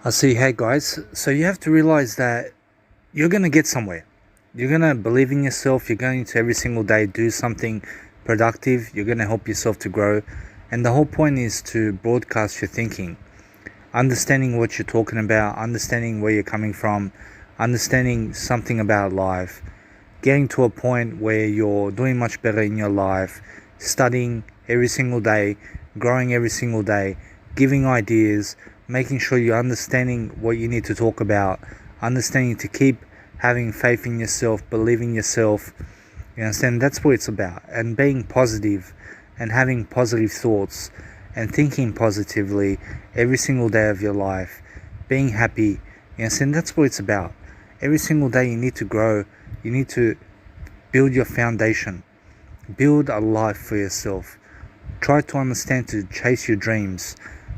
I see. Hey guys, so you have to realize that you're going to get somewhere. You're going to believe in yourself. You're going to every single day do something productive. You're going to help yourself to grow. And the whole point is to broadcast your thinking, understanding what you're talking about, understanding where you're coming from, understanding something about life, getting to a point where you're doing much better in your life, studying every single day, growing every single day, giving ideas, making sure you're understanding what you need to talk about, understanding to keep having faith in yourself, believing yourself. You understand? That's what it's about. And being positive and having positive thoughts and thinking positively every single day of your life, being happy. You understand? That's what it's about. Every single day you need to grow. You need to build your foundation. Build a life for yourself. Try to understand to chase your dreams.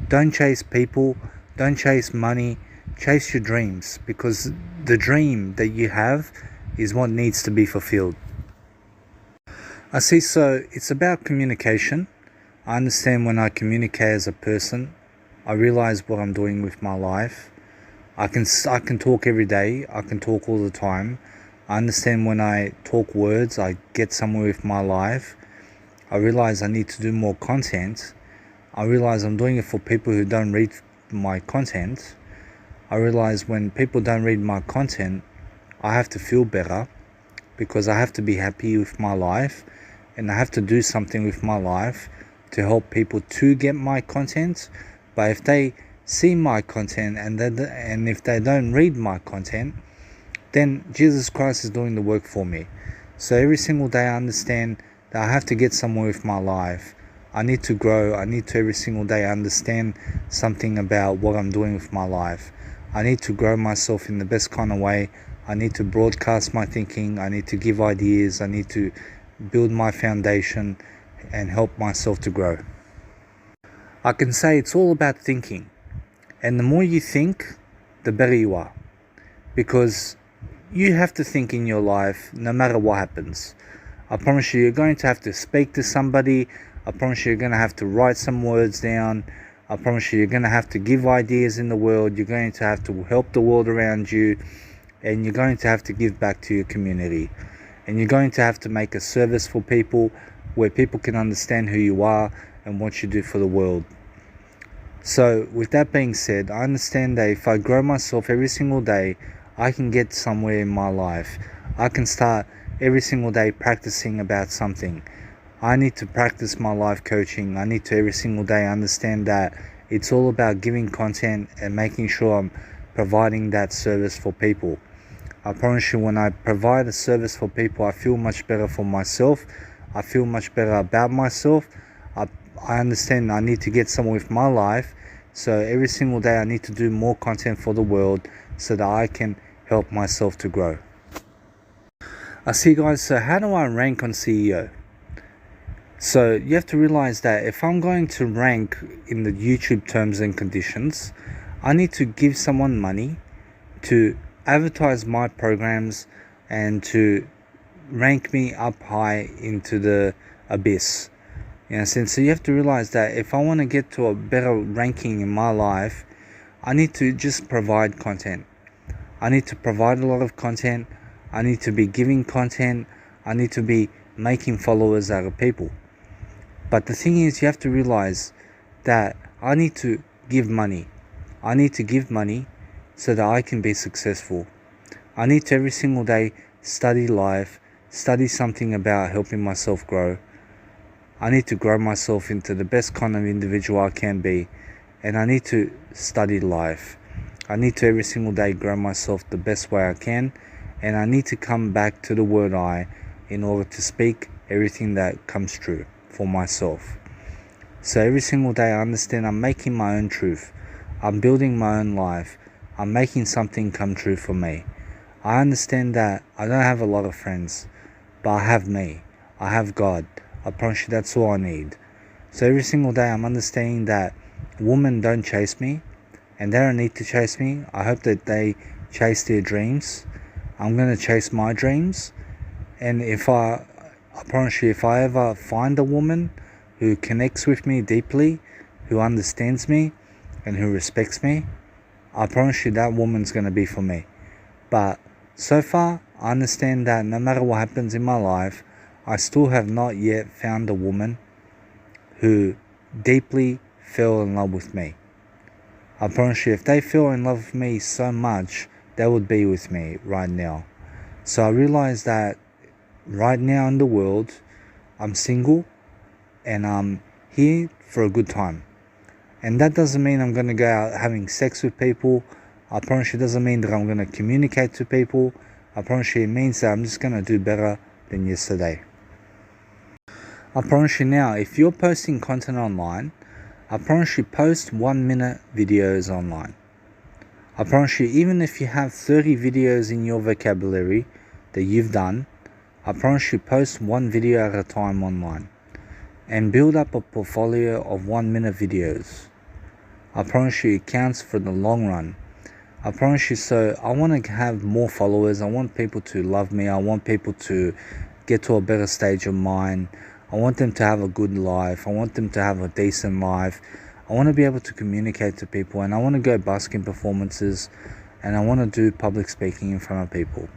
Don't chase people. Don't chase money. Chase your dreams, because the dream that you have is what needs to be fulfilled. I see. So it's about communication. I understand when I communicate as a person, I realize what I'm doing with my life. I can talk every day. I can talk all the time. I understand when I talk words, I get somewhere with my life. I realize I need to do more content. I realize I'm doing it for people who don't read my content. I realize when people don't read my content, I have to feel better, because I have to be happy with my life, and I have to do something with my life to help people to get my content. But if they see my content and if they don't read my content, then Jesus Christ is doing the work for me. So every single day I understand that I have to get somewhere with my life. I need to grow. I need to every single day understand something about what I'm doing with my life. I need to grow myself in the best kind of way. I need to broadcast my thinking. I need to give ideas. I need to build my foundation and help myself to grow. I can say it's all about thinking. And the more you think, the better you are. Because you have to think in your life no matter what happens. I promise you're going to have to speak to somebody. I promise you're going to have to write some words down. I promise you're going to have to give ideas in the world. You're going to have to help the world around you. And you're going to have to give back to your community. And you're going to have to make a service for people where people can understand who you are and what you do for the world. So with that being said, I understand that if I grow myself every single day, I can get somewhere in my life. I can start every single day practicing about something. I need to practice my life coaching. I need to every single day understand that it's all about giving content and making sure I'm providing that service for people. I promise you, when I provide a service for people, I feel much better for myself. I feel much better about myself. I understand I need to get somewhere with my life. So every single day I need to do more content for the world so that I can help myself to grow. I see, guys. So how do I rank on CEO? So you have to realize that if I'm going to rank in the YouTube terms and conditions, I need to give someone money to advertise my programs and to rank me up high into the abyss. You know, so you have to realize that if I want to get to a better ranking in my life, I need to just provide content. I need to provide a lot of content. I need to be giving content. I need to be making followers out of people. But the thing is, you have to realize that I need to give money. I need to give money so that I can be successful. I need to every single day study life, study something about helping myself grow. I need to grow myself into the best kind of individual I can be. And I need to study life. I need to every single day grow myself the best way I can. And I need to come back to the word I in order to speak everything that comes true for myself. So every single day I understand I'm making my own truth. I'm building my own life. I'm making something come true for me. I understand that I don't have a lot of friends, but I have me. I have God. I promise you that's all I need. So every single day I'm understanding that women don't chase me, and they don't need to chase me. I hope that they chase their dreams. I'm going to chase my dreams. And I promise you, if I ever find a woman who connects with me deeply, who understands me, and who respects me, I promise you that woman's going to be for me. But so far, I understand that no matter what happens in my life, I still have not yet found a woman who deeply fell in love with me. I promise you, if they fell in love with me so much, they would be with me right now. So I realize that right now in the world, I'm single and I'm here for a good time. And that doesn't mean I'm going to go out having sex with people. I promise you, it doesn't mean that I'm going to communicate to people. I promise you, it means that I'm just going to do better than yesterday. I promise you now, if you're posting content online, I promise you, post 1 minute videos online. I promise you, even if you have 30 videos in your vocabulary that you've done, I promise you, post one video at a time online and build up a portfolio of 1 minute videos. I promise you, it counts for the long run. I promise you, so I want to have more followers. I want people to love me. I want people to get to a better stage of mind. I want them to have a good life. I want them to have a decent life. I want to be able to communicate to people, and I want to go busking performances, and I want to do public speaking in front of people.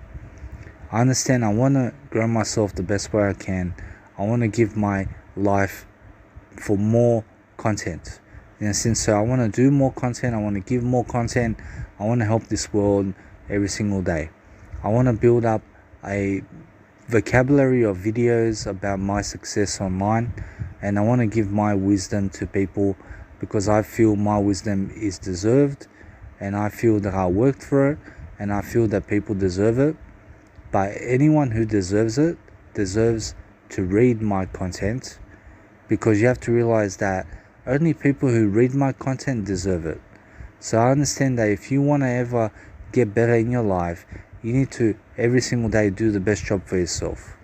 I understand I want to grow myself the best way I can. I want to give my life for more content. In a sense, so I want to do more content. I want to give more content. I want to help this world every single day. I want to build up a vocabulary of videos about my success online, and I want to give my wisdom to people because I feel my wisdom is deserved, and I feel that I worked for it, and I feel that people deserve it. But anyone who deserves it deserves to read my content, because you have to realize that only people who read my content deserve it. So I understand that if you want to ever get better in your life, you need to every single day do the best job for yourself.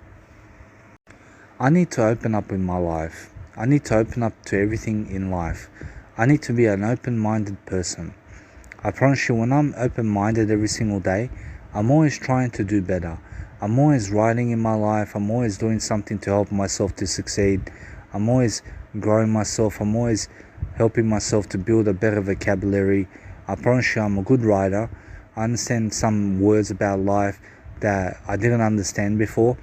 I need to open up in my life. I need to open up to everything in life. I need to be an open-minded person. I promise you, when I'm open-minded every single day, I'm always trying to do better. I'm always writing in my life. I'm always doing something to help myself to succeed. I'm always growing myself. I'm always helping myself to build a better vocabulary. I promise you, I'm a good writer. I understand some words about life that I didn't understand before,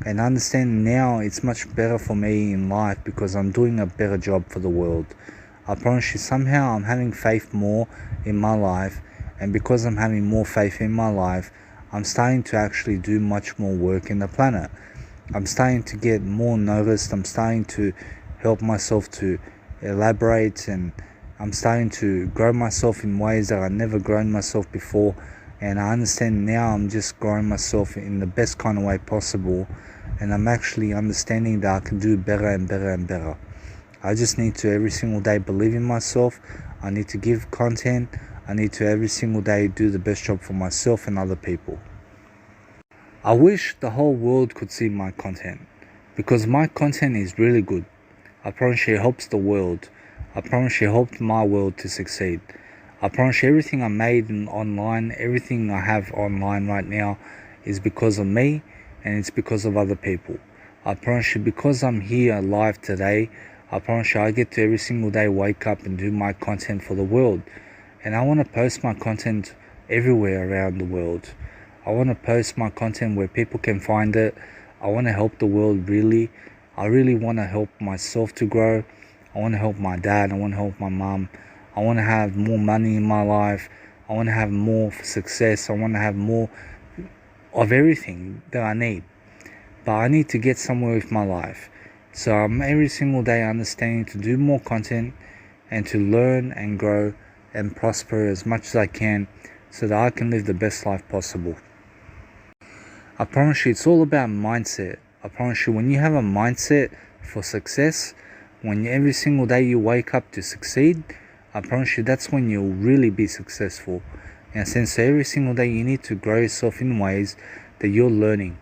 and I understand now it's much better for me in life because I'm doing a better job for the world. I promise you, somehow I'm having faith more in my life, and because I'm having more faith in my life, I'm starting to actually do much more work in the planet. I'm starting to get more noticed. I'm starting to help myself to elaborate, and I'm starting to grow myself in ways that I've never grown myself before. And I understand now I'm just growing myself in the best kind of way possible, and I'm actually understanding that I can do better and better and better. I just need to every single day believe in myself. I need to give content. I need to every single day do the best job for myself and other people. I wish the whole world could see my content, because my content is really good. I promise you, it helps the world. I promise you, it helped my world to succeed. I promise you, everything I made online, everything I have online right now is because of me, and it's because of other people. I promise you, because I'm here live today, I promise you, I get to every single day wake up and do my content for the world. And I want to post my content everywhere around the world. I want to post my content where people can find it. I want to help the world really. I really want to help myself to grow. I want to help my dad. I want to help my mom. I want to have more money in my life. I want to have more success. I want to have more of everything that I need. But I need to get somewhere with my life. So I'm every single day understanding to do more content and to learn and grow and prosper as much as I can so that I can live the best life possible. I promise you, it's all about mindset. I promise you, when you have a mindset for success, when every single day you wake up to succeed, I promise you that's when you'll really be successful. In a sense, every single day you need to grow yourself in ways that you're learning.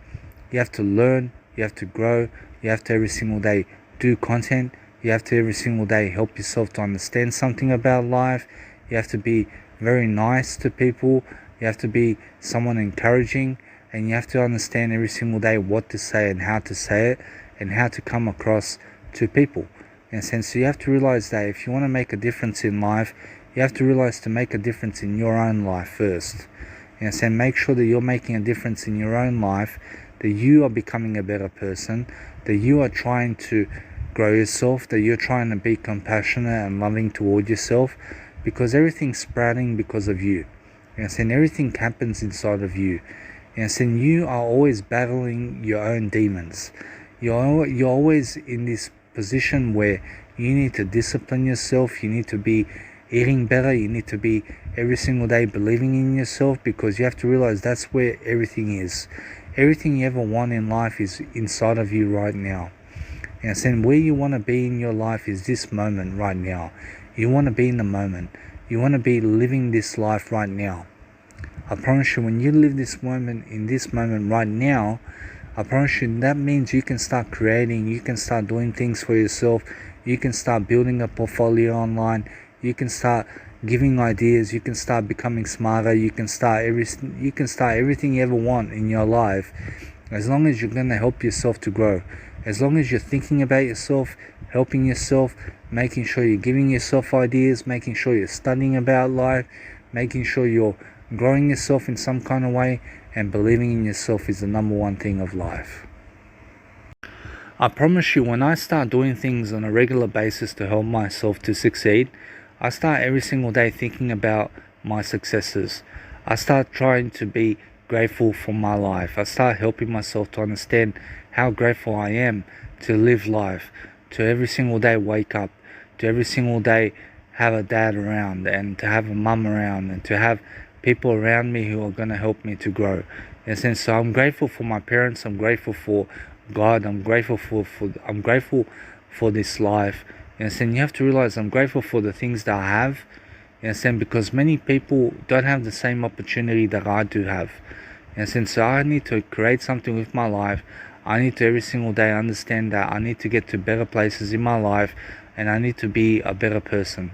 You have to learn, you have to grow, you have to every single day do content, you have to every single day help yourself to understand something about life. You have to be very nice to people. You have to be someone encouraging, and you have to understand every single day what to say and how to say it and how to come across to people. In a sense, so you have to realize that if you want to make a difference in life, You have to realize to make a difference in your own life first. So make sure that you're making a difference in your own life, that you are becoming a better person, that you are trying to grow yourself, that you're trying to be compassionate and loving toward yourself, because everything's sprouting because of you. And everything happens inside of you. And you are always battling your own demons. You're always in this position where you need to discipline yourself, you need to be eating better, you need to be every single day believing in yourself, because you have to realize that's where everything is. Everything you ever want in life is inside of you right now. And where you want to be in your life is this moment right now. You want to be in the moment. You want to be living this life right now. I promise you, when you live this moment in this moment right now, I promise you that means you can start creating, you can start doing things for yourself, you can start building a portfolio online, you can start giving ideas, you can start becoming smarter, you can start everything you ever want in your life, as long as you're going to help yourself to grow. As long as you're thinking about yourself, helping yourself, making sure you're giving yourself ideas, making sure you're studying about life, making sure you're growing yourself in some kind of way, and believing in yourself is the number one thing of life. I promise you, when I start doing things on a regular basis to help myself to succeed, I start every single day thinking about my successes. I start trying to be grateful for my life. I start helping myself to understand how grateful I am to live life, to every single day wake up, to every single day have a dad around, and to have a mum around, and to have people around me who are going to help me to grow. And so I'm grateful for my parents, I'm grateful for God, I'm grateful for this life. And you have to realize I'm grateful for the things that I have, because many people don't have the same opportunity that I do have. And so I need to create something with my life. I need to every single day understand that I need to get to better places in my life, and I need to be a better person.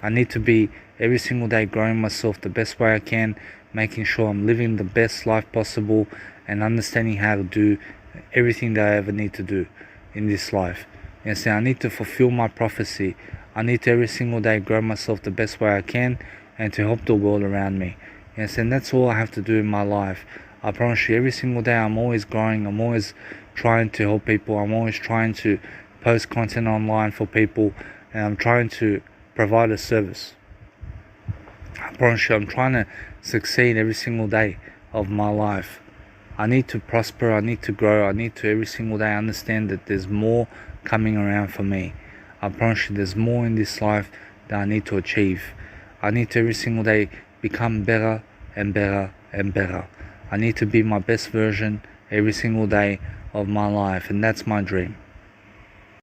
I need to be every single day growing myself the best way I can, making sure I'm living the best life possible, and understanding how to do everything that I ever need to do in this life. And so I need to fulfill my prophecy. I need to every single day grow myself the best way I can, and to help the world around me. And that's all I have to do in my life. I promise you, every single day I'm always growing, I'm always trying to help people, I'm always trying to post content online for people, and I'm trying to provide a service. I promise you, I'm trying to succeed every single day of my life. I need to prosper, I need to grow, I need to every single day understand that there's more coming around for me. I promise you, there's more in this life that I need to achieve. I need to every single day become better and better and better. I need to be my best version every single day of my life, and that's my dream.